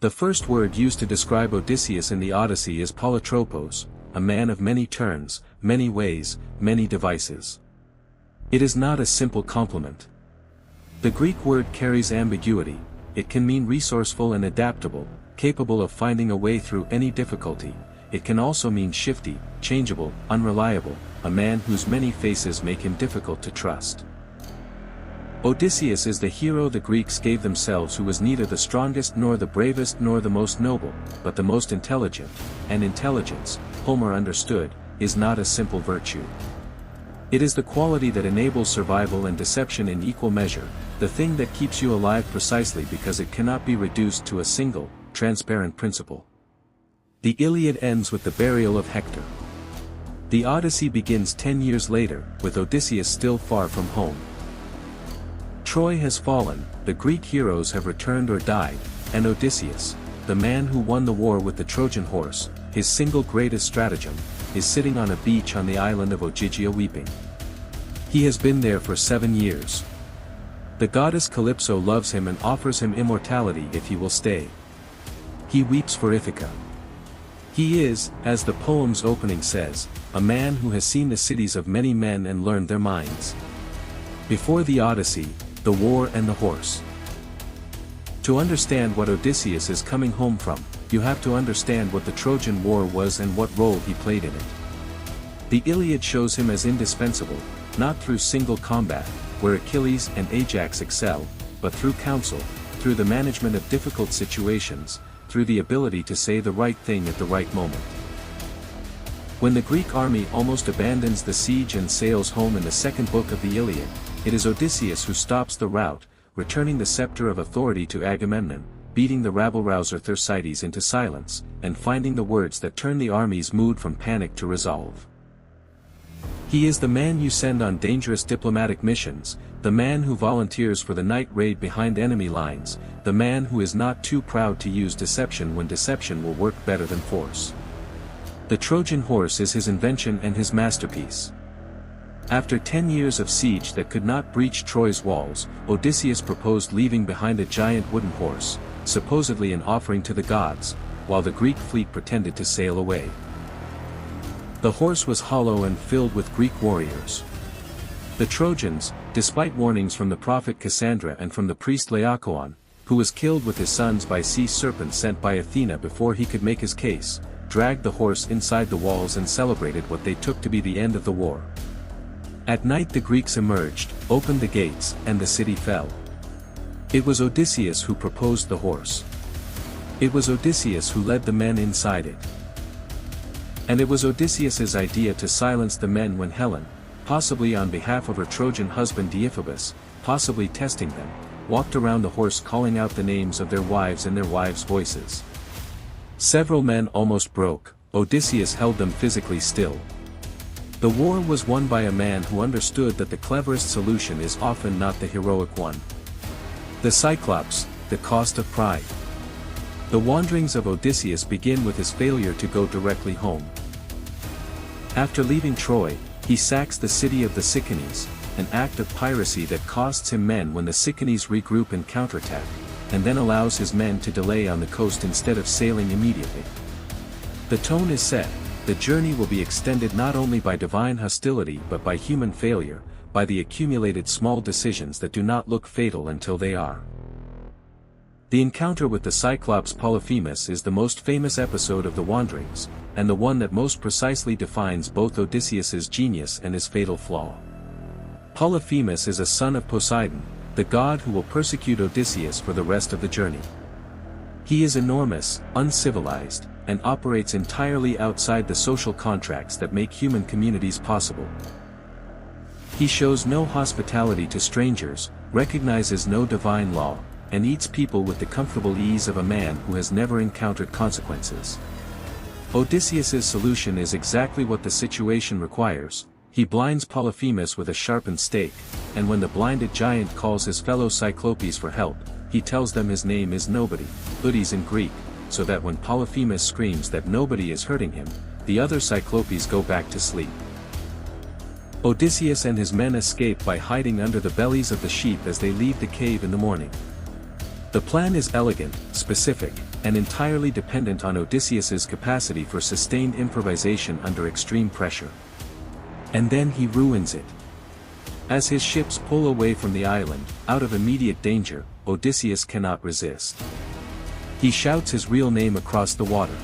The first word used to describe Odysseus in the Odyssey is polytropos, a man of many turns, many ways, many devices. It is not a simple compliment. The Greek word carries ambiguity. It can mean resourceful and adaptable, capable of finding a way through any difficulty. It can also mean shifty, changeable, unreliable, a man whose many faces make him difficult to trust. Odysseus is the hero the Greeks gave themselves, who was neither the strongest nor the bravest nor the most noble, but the most intelligent, and intelligence, Homer understood, is not a simple virtue. It is the quality that enables survival and deception in equal measure, the thing that keeps you alive precisely because it cannot be reduced to a single, transparent principle. The Iliad ends with the burial of Hector. The Odyssey begins 10 years later, with Odysseus still far from home. Troy has fallen, the Greek heroes have returned or died, and Odysseus, the man who won the war with the Trojan Horse, his single greatest stratagem, is sitting on a beach on the island of Ogygia weeping. He has been there for 7 years. The goddess Calypso loves him and offers him immortality if he will stay. He weeps for Ithaca. He is, as the poem's opening says, a man who has seen the cities of many men and learned their minds. Before the Odyssey, the war and the horse. To understand what Odysseus is coming home from, you have to understand what the Trojan War was and what role he played in it. The Iliad shows him as indispensable, not through single combat, where Achilles and Ajax excel, but through counsel, through the management of difficult situations, through the ability to say the right thing at the right moment. When the Greek army almost abandons the siege and sails home in the second book of the Iliad, it is Odysseus who stops the rout, returning the scepter of authority to Agamemnon, beating the rabble-rouser Thersites into silence, and finding the words that turn the army's mood from panic to resolve. He is the man you send on dangerous diplomatic missions, the man who volunteers for the night raid behind enemy lines, the man who is not too proud to use deception when deception will work better than force. The Trojan horse is his invention and his masterpiece. After 10 years of siege that could not breach Troy's walls, Odysseus proposed leaving behind a giant wooden horse, supposedly an offering to the gods, while the Greek fleet pretended to sail away. The horse was hollow and filled with Greek warriors. The Trojans, despite warnings from the prophet Cassandra and from the priest Laocoon, who was killed with his sons by sea serpents sent by Athena before he could make his case, dragged the horse inside the walls and celebrated what they took to be the end of the war. At night the Greeks emerged, opened the gates, and the city fell. It was Odysseus who proposed the horse. It was Odysseus who led the men inside it. And it was Odysseus's idea to silence the men when Helen, possibly on behalf of her Trojan husband Deiphobus, possibly testing them, walked around the horse calling out the names of their wives in their wives' voices. Several men almost broke, Odysseus held them physically still. The war was won by a man who understood that the cleverest solution is often not the heroic one. The Cyclops, the cost of pride. The wanderings of Odysseus begin with his failure to go directly home. After leaving Troy, he sacks the city of the Sicyones, an act of piracy that costs him men when the Sicyones regroup and counterattack, and then allows his men to delay on the coast instead of sailing immediately. The tone is set. The journey will be extended not only by divine hostility but by human failure, by the accumulated small decisions that do not look fatal until they are. The encounter with the Cyclops Polyphemus is the most famous episode of the Wanderings, and the one that most precisely defines both Odysseus's genius and his fatal flaw. Polyphemus is a son of Poseidon, the god who will persecute Odysseus for the rest of the journey. He is enormous, uncivilized, and operates entirely outside the social contracts that make human communities possible. He shows no hospitality to strangers, recognizes no divine law, and eats people with the comfortable ease of a man who has never encountered consequences. Odysseus's solution is exactly what the situation requires. He blinds Polyphemus with a sharpened stake, and when the blinded giant calls his fellow Cyclopes for help, he tells them his name is Nobody, Odys in Greek, so that when Polyphemus screams that nobody is hurting him, the other Cyclopes go back to sleep. Odysseus and his men escape by hiding under the bellies of the sheep as they leave the cave in the morning. The plan is elegant, specific, and entirely dependent on Odysseus's capacity for sustained improvisation under extreme pressure. And then he ruins it. As his ships pull away from the island, out of immediate danger, Odysseus cannot resist. He shouts his real name across the water.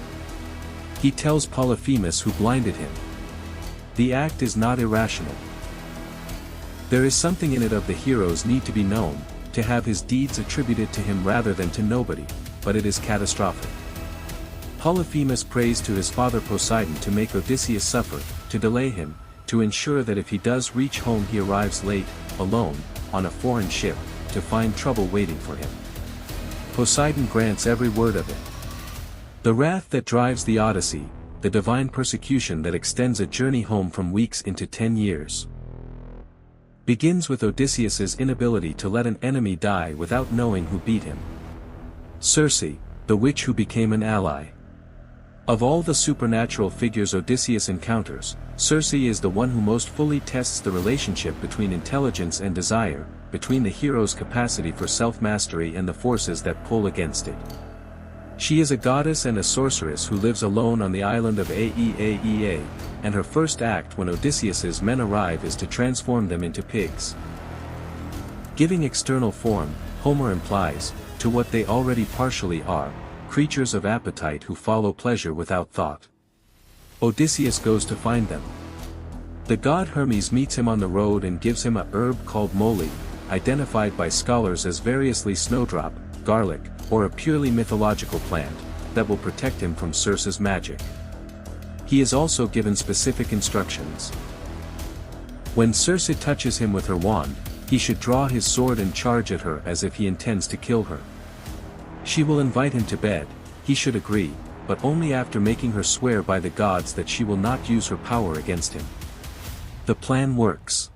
He tells Polyphemus who blinded him. The act is not irrational. There is something in it of the hero's need to be known, to have his deeds attributed to him rather than to nobody, but it is catastrophic. Polyphemus prays to his father Poseidon to make Odysseus suffer, to delay him, to ensure that if he does reach home he arrives late, alone, on a foreign ship, to find trouble waiting for him. Poseidon grants every word of it. The wrath that drives the Odyssey, the divine persecution that extends a journey home from weeks into 10 years, begins with Odysseus's inability to let an enemy die without knowing who beat him. Circe, the witch who became an ally. Of all the supernatural figures Odysseus encounters, Circe is the one who most fully tests the relationship between intelligence and desire, between the hero's capacity for self-mastery and the forces that pull against it. She is a goddess and a sorceress who lives alone on the island of Aeaea, and her first act when Odysseus's men arrive is to transform them into pigs. Giving external form, Homer implies, to what they already partially are, creatures of appetite who follow pleasure without thought. Odysseus goes to find them. The god Hermes meets him on the road and gives him a herb called moly, identified by scholars as variously snowdrop, garlic, or a purely mythological plant, that will protect him from Circe's magic. He is also given specific instructions. When Circe touches him with her wand, he should draw his sword and charge at her as if he intends to kill her. She will invite him to bed, he should agree, but only after making her swear by the gods that she will not use her power against him. The plan works.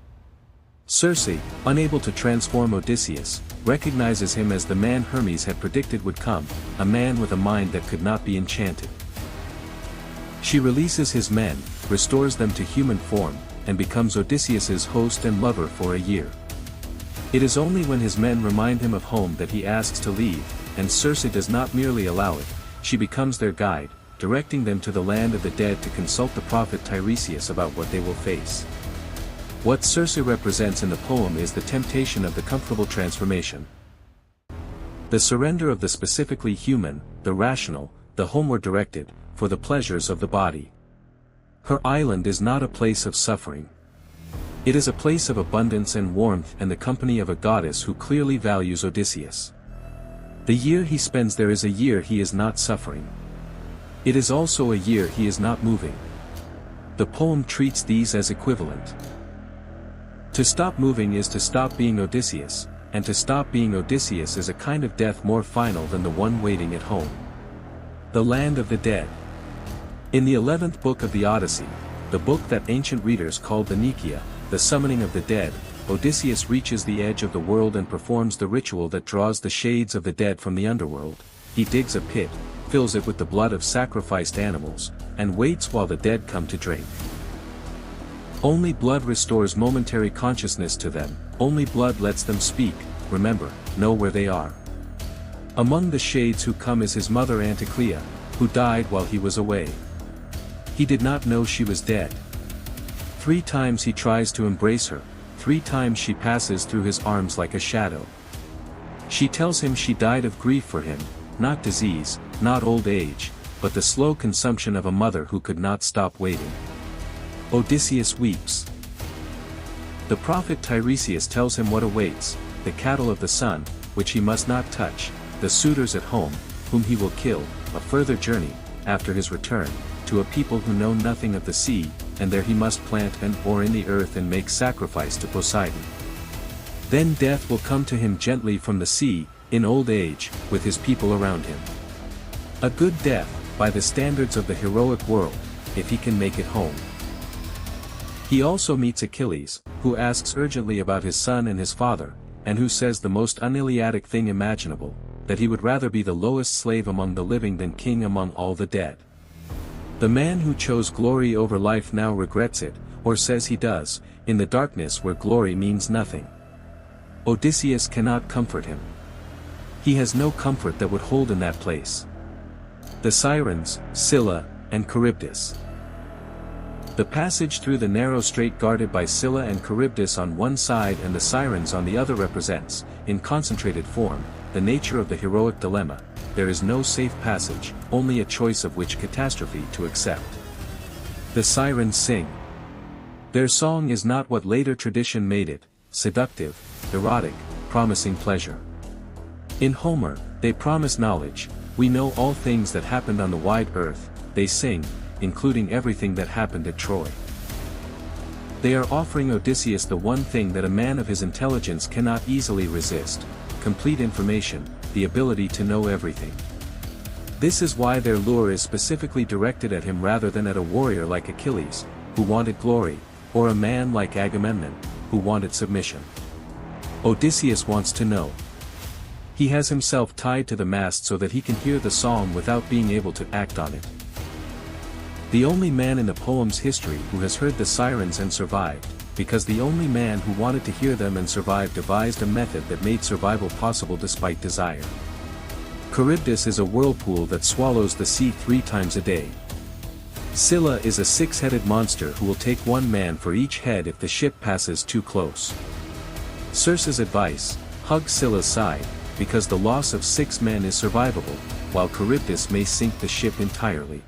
Circe, unable to transform Odysseus, recognizes him as the man Hermes had predicted would come, a man with a mind that could not be enchanted. She releases his men, restores them to human form, and becomes Odysseus's host and lover for a year. It is only when his men remind him of home that he asks to leave, and Circe does not merely allow it, she becomes their guide, directing them to the land of the dead to consult the prophet Tiresias about what they will face. What Circe represents in the poem is the temptation of the comfortable transformation. The surrender of the specifically human, the rational, the homeward directed, for the pleasures of the body. Her island is not a place of suffering. It is a place of abundance and warmth and the company of a goddess who clearly values Odysseus. The year he spends there is a year he is not suffering. It is also a year he is not moving. The poem treats these as equivalent. To stop moving is to stop being Odysseus, and to stop being Odysseus is a kind of death more final than the one waiting at home. The land of the dead. In the 11th book of the Odyssey, the book that ancient readers called the Nicaea, the summoning of the dead, Odysseus reaches the edge of the world and performs the ritual that draws the shades of the dead from the underworld. He digs a pit, fills it with the blood of sacrificed animals, and waits while the dead come to drink. Only blood restores momentary consciousness to them, only blood lets them speak, remember, know where they are. Among the shades who come is his mother Anticlea, who died while he was away. He did not know she was dead. 3 times he tries to embrace her, 3 times she passes through his arms like a shadow. She tells him she died of grief for him, not disease, not old age, but the slow consumption of a mother who could not stop waiting. Odysseus weeps. The prophet Tiresias tells him what awaits, the cattle of the sun, which he must not touch, the suitors at home, whom he will kill, a further journey, after his return, to a people who know nothing of the sea, and there he must plant an oar in the earth and make sacrifice to Poseidon. Then death will come to him gently from the sea, in old age, with his people around him. A good death, by the standards of the heroic world, if he can make it home. He also meets Achilles, who asks urgently about his son and his father, and who says the most un-Iliadic thing imaginable, that he would rather be the lowest slave among the living than king among all the dead. The man who chose glory over life now regrets it, or says he does, in the darkness where glory means nothing. Odysseus cannot comfort him. He has no comfort that would hold in that place. The Sirens, Scylla, and Charybdis. The passage through the narrow strait guarded by Scylla and Charybdis on one side and the Sirens on the other represents, in concentrated form, the nature of the heroic dilemma. There is no safe passage, only a choice of which catastrophe to accept. The Sirens sing. Their song is not what later tradition made it, seductive, erotic, promising pleasure. In Homer, they promise knowledge. We know all things that happened on the wide earth, they sing, including everything that happened at Troy. They are offering Odysseus the one thing that a man of his intelligence cannot easily resist: complete information, the ability to know everything. This is why their lure is specifically directed at him rather than at a warrior like Achilles, who wanted glory, or a man like Agamemnon, who wanted submission. Odysseus wants to know. He has himself tied to the mast so that he can hear the song without being able to act on it. The only man in the poem's history who has heard the Sirens and survived, because the only man who wanted to hear them and survive devised a method that made survival possible despite desire. Charybdis is a whirlpool that swallows the sea 3 times a day. Scylla is a 6-headed monster who will take one man for each head if the ship passes too close. Circe's advice: hug Scylla's side, because the loss of 6 men is survivable, while Charybdis may sink the ship entirely.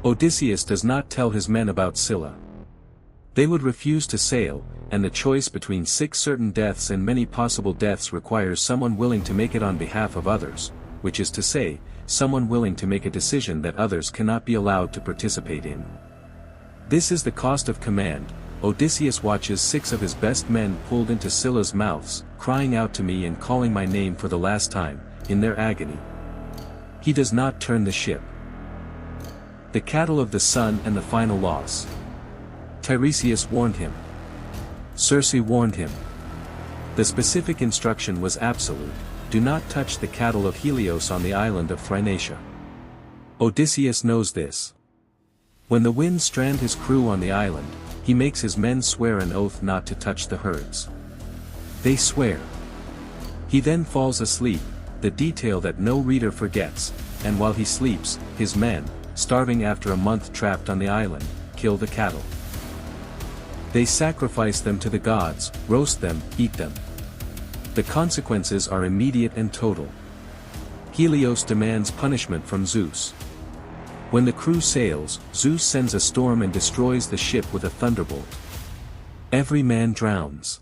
Odysseus does not tell his men about Scylla. They would refuse to sail, and the choice between 6 certain deaths and many possible deaths requires someone willing to make it on behalf of others, which is to say, someone willing to make a decision that others cannot be allowed to participate in. This is the cost of command. Odysseus watches 6 of his best men pulled into Scylla's mouths, crying out to me and calling my name for the last time, in their agony. He does not turn the ship. The cattle of the sun and the final loss. Tiresias warned him. Circe warned him. The specific instruction was absolute: do not touch the cattle of Helios on the island of Thrinacia. Odysseus knows this. When the winds strand his crew on the island, he makes his men swear an oath not to touch the herds. They swear. He then falls asleep, the detail that no reader forgets, and while he sleeps, his men, starving after a month trapped on the island, kill the cattle. They sacrifice them to the gods, roast them, eat them. The consequences are immediate and total. Helios demands punishment from Zeus. When the crew sails, Zeus sends a storm and destroys the ship with a thunderbolt. Every man drowns.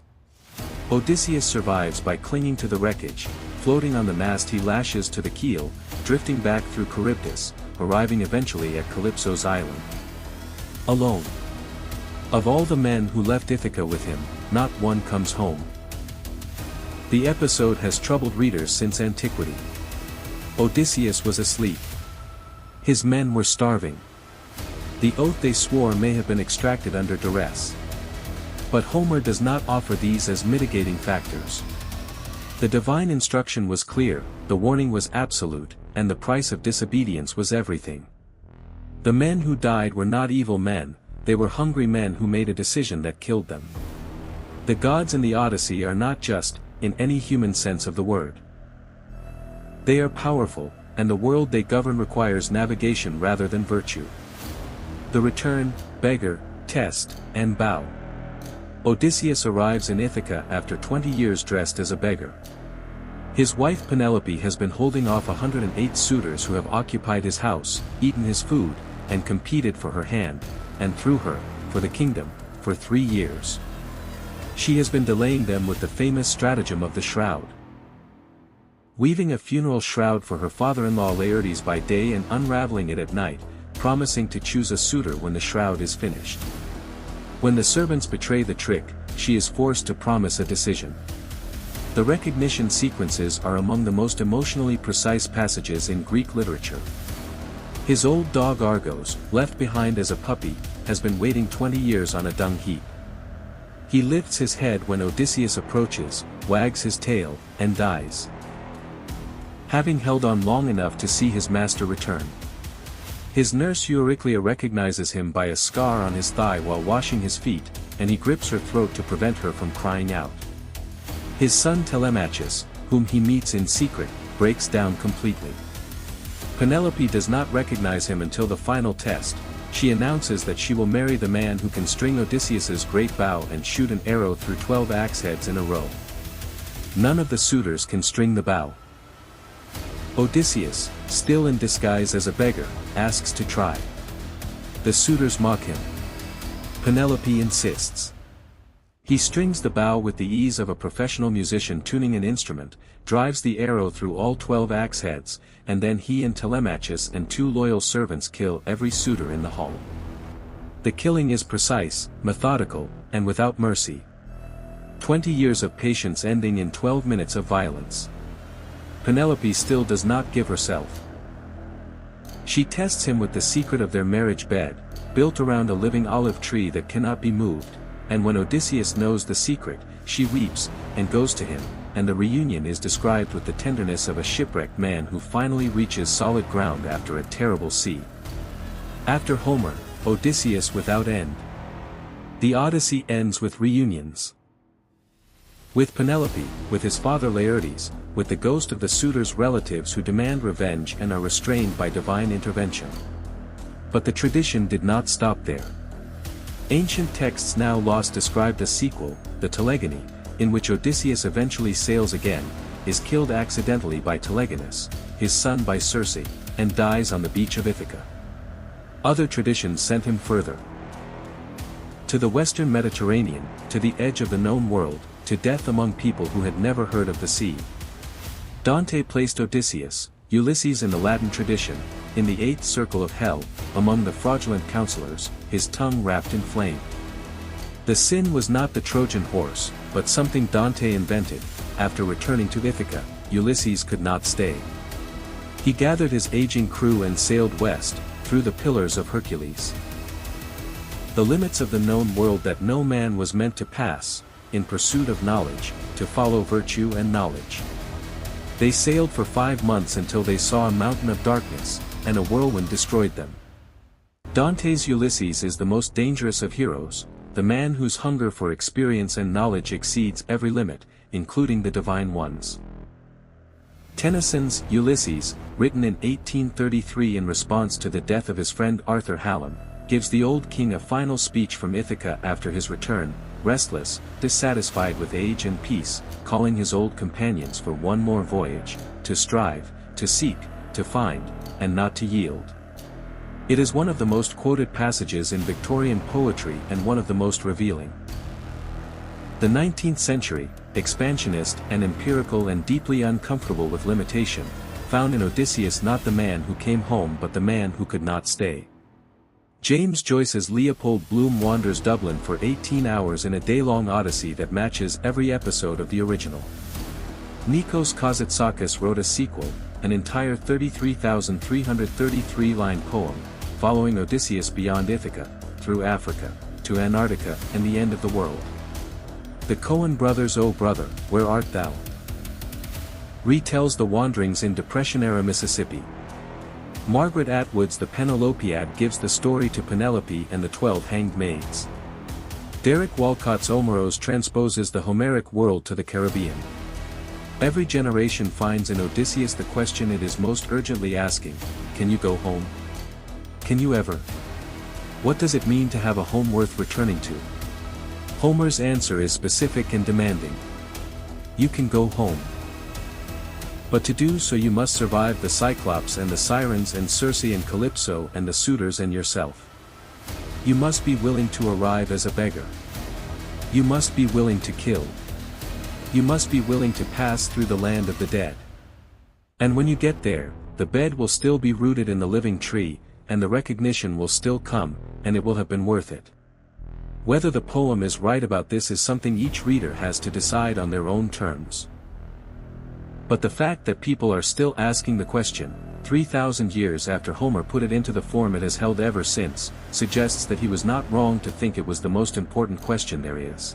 Odysseus survives by clinging to the wreckage. Floating on the mast he lashes to the keel, drifting back through Charybdis, arriving eventually at Calypso's island. Alone. Of all the men who left Ithaca with him, not one comes home. The episode has troubled readers since antiquity. Odysseus was asleep. His men were starving. The oath they swore may have been extracted under duress. But Homer does not offer these as mitigating factors. The divine instruction was clear, the warning was absolute, and the price of disobedience was everything. The men who died were not evil men, they were hungry men who made a decision that killed them. The gods in the Odyssey are not just, in any human sense of the word. They are powerful, and the world they govern requires navigation rather than virtue. The return, beggar, test, and bow. Odysseus arrives in Ithaca after 20 years dressed as a beggar. His wife Penelope has been holding off 108 suitors who have occupied his house, eaten his food, and competed for her hand, and through her, for the kingdom, for 3 years. She has been delaying them with the famous stratagem of the shroud. Weaving a funeral shroud for her father-in-law Laertes by day and unraveling it at night, promising to choose a suitor when the shroud is finished. When the servants betray the trick, she is forced to promise a decision. The recognition sequences are among the most emotionally precise passages in Greek literature. His old dog Argos, left behind as a puppy, has been waiting 20 years on a dung heap. He lifts his head when Odysseus approaches, wags his tail, and dies. Having held on long enough to see his master return. His nurse Euryclea recognizes him by a scar on his thigh while washing his feet, and he grips her throat to prevent her from crying out. His son Telemachus, whom he meets in secret, breaks down completely. Penelope does not recognize him until the final test. She announces that she will marry the man who can string Odysseus's great bow and shoot an arrow through 12 axe heads in a row. None of the suitors can string the bow. Odysseus, still in disguise as a beggar, asks to try. The suitors mock him. Penelope insists. He strings the bow with the ease of a professional musician tuning an instrument, drives the arrow through all 12 axe heads, and then he and Telemachus and 2 loyal servants kill every suitor in the hall. The killing is precise, methodical, and without mercy. 20 years of patience ending in 12 minutes of violence. Penelope still does not give herself. She tests him with the secret of their marriage bed, built around a living olive tree that cannot be moved, and when Odysseus knows the secret, she weeps, and goes to him, and the reunion is described with the tenderness of a shipwrecked man who finally reaches solid ground after a terrible sea. After Homer, Odysseus without end. The Odyssey ends with reunions. With Penelope, with his father Laertes, with the ghost of the suitor's relatives who demand revenge and are restrained by divine intervention. But the tradition did not stop there. Ancient texts now lost described a sequel, the Telegony, in which Odysseus eventually sails again, is killed accidentally by Telegonus, his son by Circe, and dies on the beach of Ithaca. Other traditions sent him further. To the western Mediterranean, to the edge of the known world, to death among people who had never heard of the sea. Dante placed Odysseus, Ulysses in the Latin tradition, in the 8th circle of hell, among the fraudulent counselors, his tongue wrapped in flame. The sin was not the Trojan horse, but something Dante invented. After returning to Ithaca, Ulysses could not stay. He gathered his aging crew and sailed west, through the Pillars of Hercules. The limits of the known world that no man was meant to pass, in pursuit of knowledge, to follow virtue and knowledge. They sailed for 5 months until they saw a mountain of darkness, and a whirlwind destroyed them. Dante's Ulysses is the most dangerous of heroes, the man whose hunger for experience and knowledge exceeds every limit, including the divine ones. Tennyson's Ulysses, written in 1833 in response to the death of his friend Arthur Hallam, gives the old king a final speech from Ithaca after his return, restless, dissatisfied with age and peace, calling his old companions for one more voyage, to strive, to seek, to find, and not to yield. It is one of the most quoted passages in Victorian poetry and one of the most revealing. The 19th century, expansionist and empirical and deeply uncomfortable with limitation, found in Odysseus not the man who came home but the man who could not stay. James Joyce's Leopold Bloom wanders Dublin for 18 hours in a day-long odyssey that matches every episode of the original. Nikos Kazantzakis wrote a sequel, an entire 33,333-line poem, following Odysseus beyond Ithaca, through Africa, to Antarctica and the end of the world. The Coen brothers' O Brother, Where Art Thou? retells the wanderings in Depression-era Mississippi. Margaret Atwood's The Penelopiad gives the story to Penelope and the 12 hanged maids. Derek Walcott's Omeros transposes the Homeric world to the Caribbean. Every generation finds in Odysseus the question it is most urgently asking: can you go home? Can you ever? What does it mean to have a home worth returning to? Homer's answer is specific and demanding. You can go home. But to do so you must survive the Cyclops and the Sirens and Circe and Calypso and the suitors and yourself. You must be willing to arrive as a beggar. You must be willing to kill. You must be willing to pass through the land of the dead. And when you get there, the bed will still be rooted in the living tree, and the recognition will still come, and it will have been worth it. Whether the poem is right about this is something each reader has to decide on their own terms. But the fact that people are still asking the question, 3,000 years after Homer put it into the form it has held ever since, suggests that he was not wrong to think it was the most important question there is.